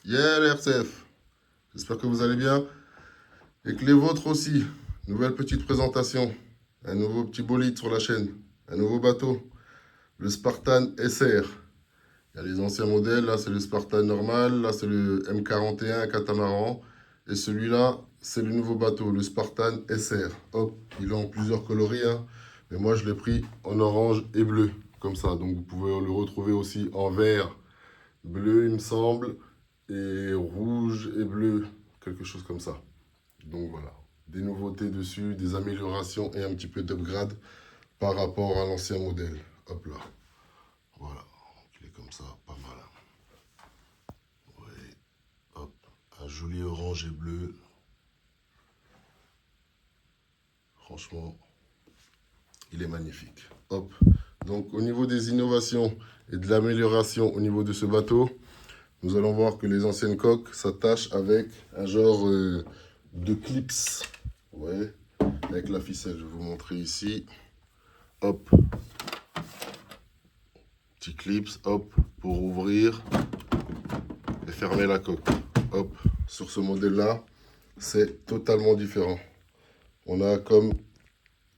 Yeah, les RCF. J'espère que vous allez bien et que les vôtres aussi. Nouvelle petite présentation. Un nouveau petit bolide sur la chaîne. Un nouveau bateau. Le Spartan SR. Il y a les anciens modèles. Là, c'est le Spartan normal. Là, c'est le M41 catamaran. Et celui-là, c'est le nouveau bateau, le Spartan SR. Hop, il est en plusieurs coloris, hein. Mais moi, je l'ai pris en orange et bleu. Comme ça. Donc, vous pouvez le retrouver aussi en vert, bleu, il me semble, et rouge et bleu, quelque chose comme ça. Donc voilà, des nouveautés dessus, des améliorations et un petit peu d'upgrade par rapport à l'ancien modèle. Hop là, voilà, il est comme ça, pas mal. Ouais, hop, un joli orange et bleu. Franchement, il est magnifique. Hop, donc au niveau des innovations et de l'amélioration au niveau de ce bateau, nous allons voir que les anciennes coques s'attachent avec un genre de clips. Ouais, avec la ficelle, je vais vous montrer ici. Hop, petit clips, hop, pour ouvrir et fermer la coque. Hop, sur ce modèle-là, c'est totalement différent. On a comme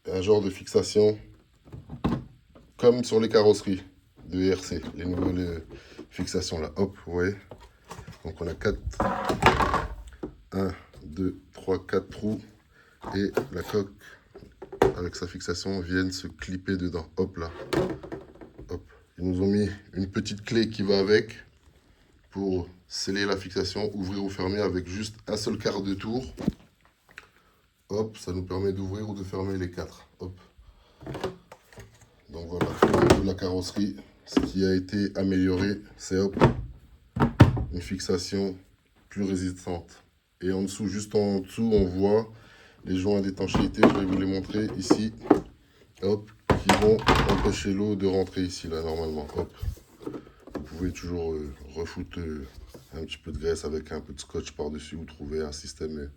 un genre de fixation, comme sur les carrosseries de ERC, les nouvelles fixations là. Hop, vous voyez. Donc on a 4, 1, 2, 3, 4 trous et la coque avec sa fixation viennent se clipper dedans. Hop là. Hop. Ils nous ont mis une petite clé qui va avec pour sceller la fixation, ouvrir ou fermer avec juste un seul quart de tour. Hop, ça nous permet d'ouvrir ou de fermer les quatre. Hop. Donc voilà, au niveau de la carrosserie, ce qui a été amélioré, c'est hop, une fixation plus résistante. Et en dessous, juste en dessous, on voit les joints d'étanchéité, je vais vous les montrer ici. Hop, qui vont empêcher l'eau de rentrer ici, là, normalement. Hop. Vous pouvez toujours refoutre un petit peu de graisse avec un peu de scotch par-dessus ou trouver un système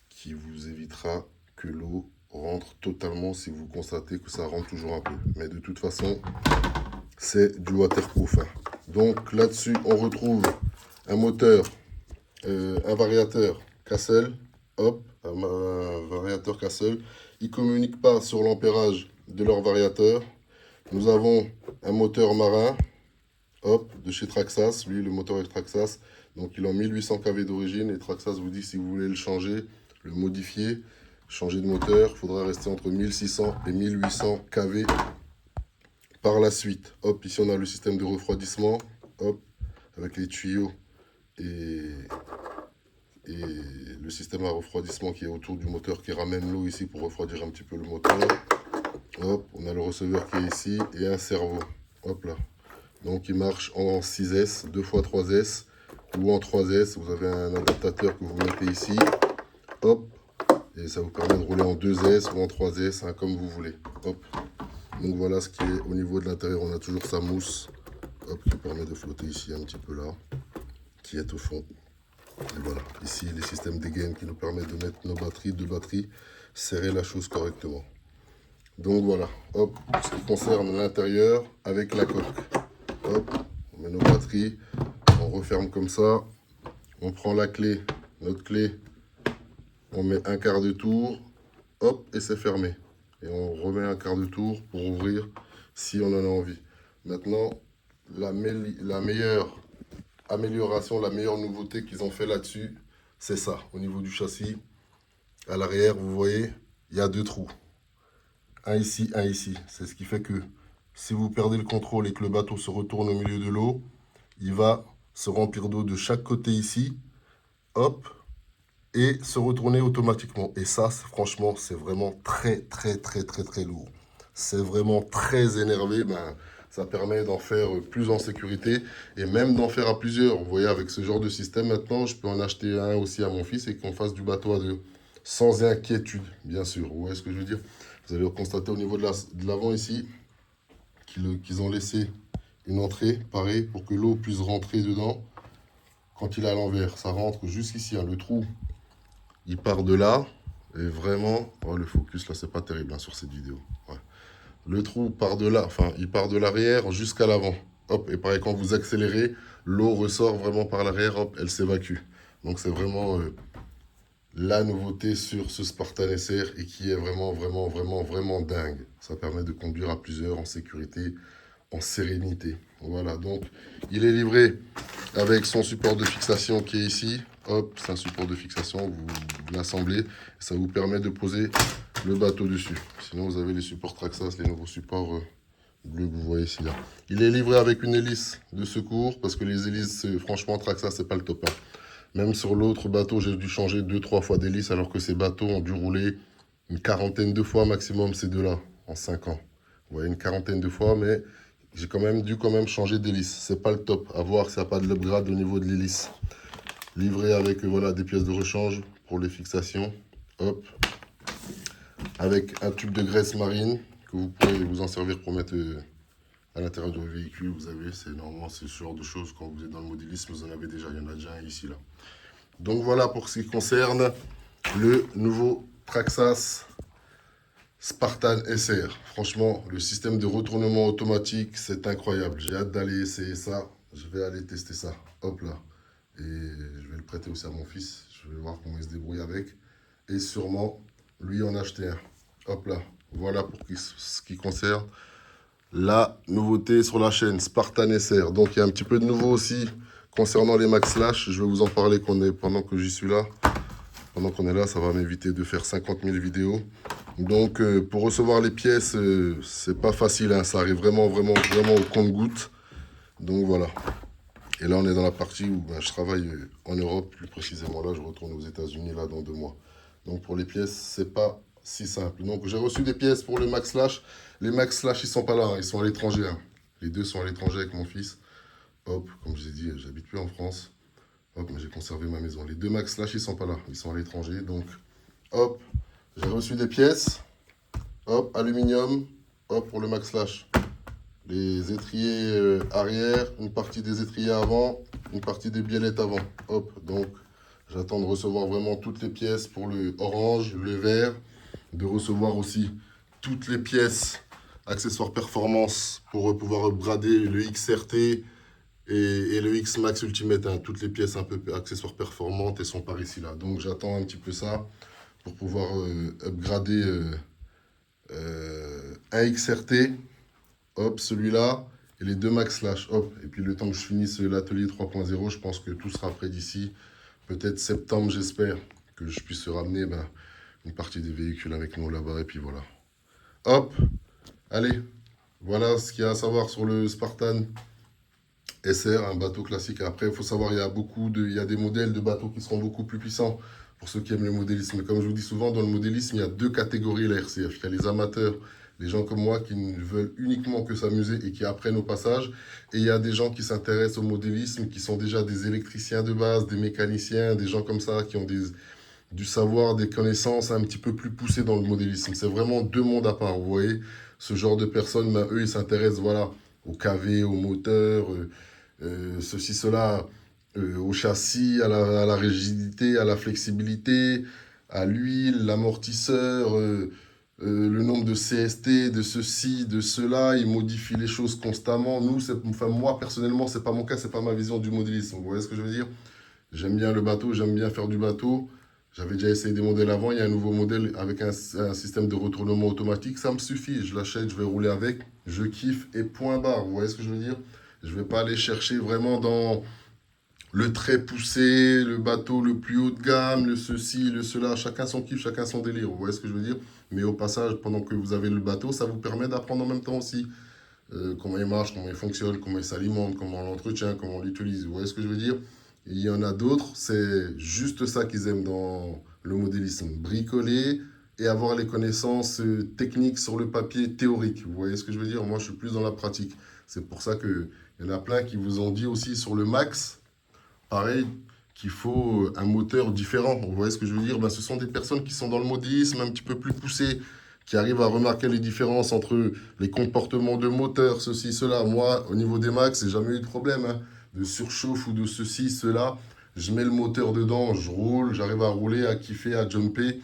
qui vous évitera que l'eau rentre totalement si vous constatez que ça rentre toujours un peu. Mais de toute façon, c'est du waterproof, hein. Donc là-dessus, on retrouve un moteur, un variateur Cassel. Hop, un variateur Cassel. Ils ne communiquent pas sur l'ampérage de leur variateur. Nous avons un moteur marin. Hop, de chez Traxxas, lui le moteur est Traxxas, donc il est en 1800 kV d'origine et Traxxas vous dit si vous voulez le changer, le modifier, changer de moteur, il faudra rester entre 1600 et 1800 kV par la suite. Hop, ici on a le système de refroidissement, hop, avec les tuyaux et le système à refroidissement qui est autour du moteur qui ramène l'eau ici pour refroidir un petit peu le moteur. Hop, on a le receveur qui est ici et un servot, hop là. Donc il marche en 6S, 2x3S ou en 3S. Vous avez un adaptateur que vous mettez ici. Hop. Et ça vous permet de rouler en 2S ou en 3S, hein, comme vous voulez. Hop. Donc voilà ce qui est au niveau de l'intérieur. On a toujours sa mousse, hop, qui permet de flotter ici un petit peu là, qui est au fond. Et voilà. Ici les systèmes dégaine qui nous permettent de mettre nos batteries, deux batteries, serrer la chose correctement. Donc voilà. Hop. Ce qui concerne l'intérieur avec la coque. Hop, on met nos batteries, on referme comme ça, on prend la clé, notre clé, on met un quart de tour, hop, et c'est fermé. Et on remet un quart de tour pour ouvrir si on en a envie. Maintenant, la meilleure amélioration, la meilleure nouveauté qu'ils ont fait là-dessus, c'est ça. Au niveau du châssis, à l'arrière, vous voyez, il y a deux trous. Un ici, un ici. C'est ce qui fait que si vous perdez le contrôle et que le bateau se retourne au milieu de l'eau, il va se remplir d'eau de chaque côté ici, hop, et se retourner automatiquement. Et ça, franchement, c'est vraiment très lourd. C'est vraiment très énervé. Ben, ça permet d'en faire plus en sécurité et même d'en faire à plusieurs. Vous voyez, avec ce genre de système, maintenant, je peux en acheter un aussi à mon fils et qu'on fasse du bateau à deux. Sans inquiétude, bien sûr. Vous voyez ce que je veux dire? Vous allez constater au niveau de l'avant ici qu'ils ont laissé une entrée, pareil, pour que l'eau puisse rentrer dedans. Quand il est à l'envers, ça rentre jusqu'ici, hein. Le trou, il part de là. Et vraiment, oh, le focus là, c'est pas terrible, hein, sur cette vidéo. Ouais. Le trou part de là, enfin, il part de l'arrière jusqu'à l'avant. Hop, et pareil, quand vous accélérez, l'eau ressort vraiment par l'arrière, hop, elle s'évacue. Donc c'est vraiment la nouveauté sur ce Spartan SR et qui est vraiment dingue. Ça permet de conduire à plusieurs en sécurité, en sérénité. Voilà, donc il est livré avec son support de fixation qui est ici. Hop, c'est un support de fixation, vous l'assemblez, ça vous permet de poser le bateau dessus. Sinon, vous avez les supports Traxxas, les nouveaux supports bleus que vous voyez ici. Là. Il est livré avec une hélice de secours, parce que les hélices, franchement, Traxxas, c'est pas le top 1. Même sur l'autre bateau, j'ai dû changer 2-3 fois d'hélice, alors que ces bateaux ont dû rouler une quarantaine de fois maximum, ces deux-là, en 5 ans. Vous voyez, une quarantaine de fois, mais j'ai dû changer d'hélice. C'est pas le top. À voir s'il n'y a pas de l'upgrade au niveau de l'hélice. Livré avec voilà, des pièces de rechange pour les fixations. Hop. Avec un tube de graisse marine que vous pouvez vous en servir pour mettre à l'intérieur du véhicule. Vous avez, c'est normalement ce genre de choses quand vous êtes dans le modélisme, vous en avez déjà. Il y en a déjà un ici là. Donc voilà pour ce qui concerne le nouveau Traxxas Spartan SR. Franchement, le système de retournement automatique, c'est incroyable. J'ai hâte d'aller essayer ça. Je vais aller tester ça. Hop là. Et je vais le prêter aussi à mon fils. Je vais voir comment il se débrouille avec. Et sûrement, lui en acheter un. Hop là. Voilà pour ce qui concerne la nouveauté sur la chaîne Spartan SR. Donc il y a un petit peu de nouveau aussi concernant les Max Slash. Je vais vous en parler pendant que j'y suis là. Pendant qu'on est là, ça va m'éviter de faire 50 000 vidéos. Donc, pour recevoir les pièces, c'est pas facile. Hein. Ça arrive vraiment au compte-gouttes. Donc, voilà. Et là, on est dans la partie où je travaille en Europe, plus précisément. Là, je retourne aux États-Unis là dans 2 mois. Donc, pour les pièces, c'est pas si simple. Donc, j'ai reçu des pièces pour le Max Slash. Les Max Slash, ils sont pas là. Hein. Ils sont à l'étranger. Hein. Les deux sont à l'étranger avec mon fils. Hop, comme je vous ai dit, j'habite plus en France. Hop, mais j'ai conservé ma maison. Les deux Max Slash, ils sont pas là. Ils sont à l'étranger. Donc, hop, j'ai reçu des pièces. Hop, aluminium. Hop, pour le Max Slash. Les étriers arrière, une partie des étriers avant, une partie des biellettes avant. Hop, donc, j'attends de recevoir vraiment toutes les pièces pour le orange, le vert. De recevoir aussi toutes les pièces accessoires performance pour pouvoir upgrader le XRT et le X Max Ultimate, hein, toutes les pièces un peu accessoires performantes, elles sont par ici là. Donc j'attends un petit peu ça pour pouvoir upgrader un XRT, hop, celui-là, et les deux Max Slash, hop. Et puis le temps que je finisse l'atelier 3.0, je pense que tout sera prêt d'ici. Peut-être septembre, j'espère, que je puisse ramener une partie des véhicules avec nous là-bas. Et puis voilà. Hop, allez, voilà ce qu'il y a à savoir sur le Spartan SR, un bateau classique. Après, il faut savoir, il y a des modèles de bateaux qui seront beaucoup plus puissants pour ceux qui aiment le modélisme. Comme je vous dis souvent, dans le modélisme, il y a 2 catégories la RCF. Il y a les amateurs, les gens comme moi qui ne veulent uniquement que s'amuser et qui apprennent au passage. Et il y a des gens qui s'intéressent au modélisme, qui sont déjà des électriciens de base, des mécaniciens, des gens comme ça qui ont du savoir, des connaissances un petit peu plus poussées dans le modélisme. C'est vraiment 2 mondes à part. Vous voyez, ce genre de personnes, eux, ils s'intéressent voilà, au KV, au moteur, ceci, cela, au châssis, à la rigidité, à la flexibilité, à l'huile, l'amortisseur, le nombre de CST, de ceci, de cela. Ils modifient les choses constamment. Moi, personnellement, c'est pas mon cas, c'est pas ma vision du modélisme. Vous voyez ce que je veux dire? J'aime bien le bateau, j'aime bien faire du bateau. J'avais déjà essayé des modèles avant. Il y a un nouveau modèle avec un système de retournement automatique. Ça me suffit. Je l'achète, je vais rouler avec. Je kiffe et point barre. Vous voyez ce que je veux dire? Je ne vais pas aller chercher vraiment dans le très poussé, le bateau le plus haut de gamme, le ceci, le cela. Chacun son kiff, chacun son délire. Vous voyez ce que je veux dire? Mais au passage, pendant que vous avez le bateau, ça vous permet d'apprendre en même temps aussi comment il marche, comment il fonctionne, comment il s'alimente, comment on l'entretient, comment on l'utilise. Vous voyez ce que je veux dire? Il y en a d'autres, c'est juste ça qu'ils aiment dans le modélisme. Bricoler et avoir les connaissances techniques sur le papier théorique. Vous voyez ce que je veux dire? Moi, je suis plus dans la pratique. C'est pour ça qu'il y en a plein qui vous ont dit aussi sur le Max, pareil, qu'il faut un moteur différent. Vous voyez ce que je veux dire? Ce sont des personnes qui sont dans le modélisme un petit peu plus poussées, qui arrivent à remarquer les différences entre les comportements de moteur, ceci, cela. Moi, au niveau des Max, j'ai jamais eu de problème hein, de surchauffe ou de ceci, cela. Je mets le moteur dedans, je roule, j'arrive à rouler, à kiffer, à jumper.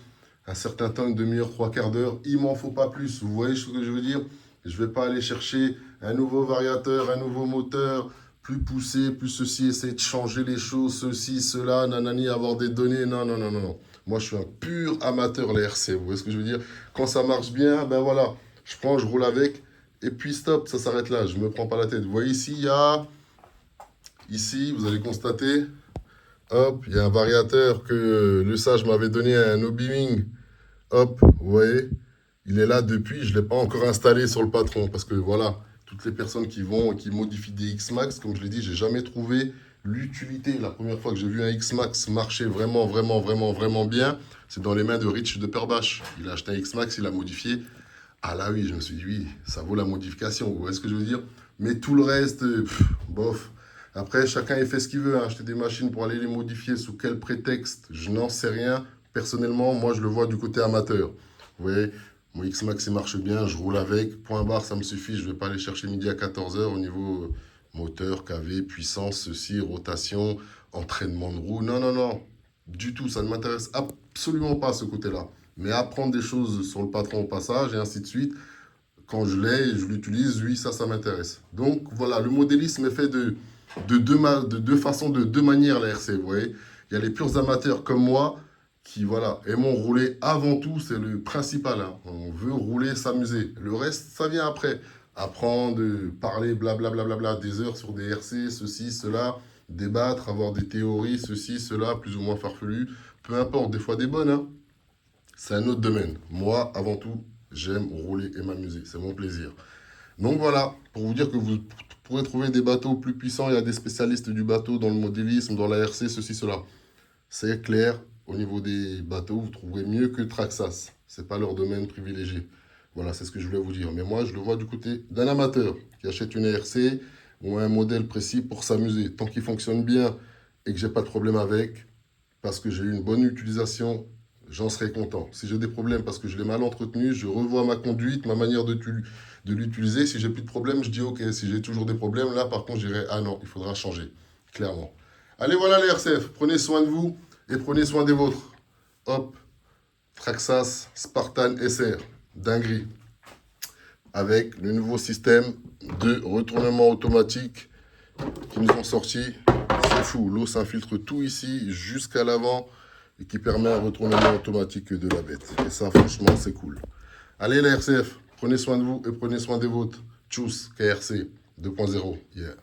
Un certain temps, une demi-heure, 3/4 d'heure, il m'en faut pas plus. Vous voyez ce que je veux dire? Je vais pas aller chercher un nouveau variateur, un nouveau moteur, plus poussé, plus ceci, essayer de changer les choses, ceci, cela, nanani, avoir des données. Non, non, non, non, non. Moi, je suis un pur amateur, les RC. Vous voyez ce que je veux dire? Quand ça marche bien, ben voilà, je prends, je roule avec, et puis stop, ça s'arrête là. Je ne me prends pas la tête. Vous voyez ici, il y a... Ici, vous allez constater, hop, il y a un variateur que le sage m'avait donné à un Obi-Wing. Hop, vous voyez, il est là depuis, je ne l'ai pas encore installé sur le patron. Parce que voilà, toutes les personnes qui vont et qui modifient des X-Max, comme je l'ai dit, j'ai jamais trouvé l'utilité. La première fois que j'ai vu un X-Max marcher vraiment, vraiment, vraiment, vraiment bien, c'est dans les mains de Rich de Perbache. Il a acheté un X-Max, il l'a modifié. Ah là oui, je me suis dit, oui, ça vaut la modification. Vous voyez ce que je veux dire? Mais tout le reste, bof. Après, chacun il fait ce qu'il veut. Hein. Acheter des machines pour aller les modifier sous quel prétexte, je n'en sais rien. Personnellement, moi, je le vois du côté amateur. Vous voyez, mon X-Max, il marche bien, je roule avec. Point barre, ça me suffit. Je ne vais pas aller chercher midi à 14 h au niveau moteur, KV, puissance, ceci, rotation, entraînement de roue. Non, non, non. Du tout, ça ne m'intéresse absolument pas ce côté-là. Mais apprendre des choses sur le patron au passage et ainsi de suite, quand je l'ai et je l'utilise, oui, ça m'intéresse. Donc voilà, le modélisme est fait de deux façons, de deux manières, la RC. Vous voyez, il y a les purs amateurs comme moi qui, voilà, aimons rouler avant tout, c'est le principal. Hein. On veut rouler, s'amuser. Le reste, ça vient après. Apprendre, parler, blablabla, des heures sur des RC, ceci, cela, débattre, avoir des théories, ceci, cela, plus ou moins farfelues. Peu importe, des fois des bonnes, hein. C'est un autre domaine. Moi, avant tout, j'aime rouler et m'amuser. C'est mon plaisir. Donc voilà, pour vous dire que vous pourrez trouver des bateaux plus puissants. Il y a des spécialistes du bateau dans le modélisme, dans la RC, ceci, cela. C'est clair, au niveau des bateaux, vous trouverez mieux que Traxas. Ce n'est pas leur domaine privilégié. Voilà, c'est ce que je voulais vous dire. Mais moi, je le vois du côté d'un amateur qui achète une RC ou un modèle précis pour s'amuser. Tant qu'il fonctionne bien et que j'ai pas de problème avec, parce que j'ai eu une bonne utilisation, j'en serai content. Si j'ai des problèmes parce que je l'ai mal entretenu, je revois ma conduite, ma manière de l'utiliser. Si j'ai plus de problèmes, je dis ok. Si j'ai toujours des problèmes, là par contre, je dirais ah non, il faudra changer, clairement. Allez, voilà les RCF. Prenez soin de vous et prenez soin des vôtres. Hop, Traxas Spartan SR, dinguerie. Avec le nouveau système de retournement automatique qui nous ont sorti. C'est fou, l'eau s'infiltre tout ici jusqu'à l'avant et qui permet un retournement automatique de la bête. Et ça, franchement, c'est cool. Allez, la RCF, prenez soin de vous et prenez soin des vôtres. Tchuss, KRC 2.0. Yeah.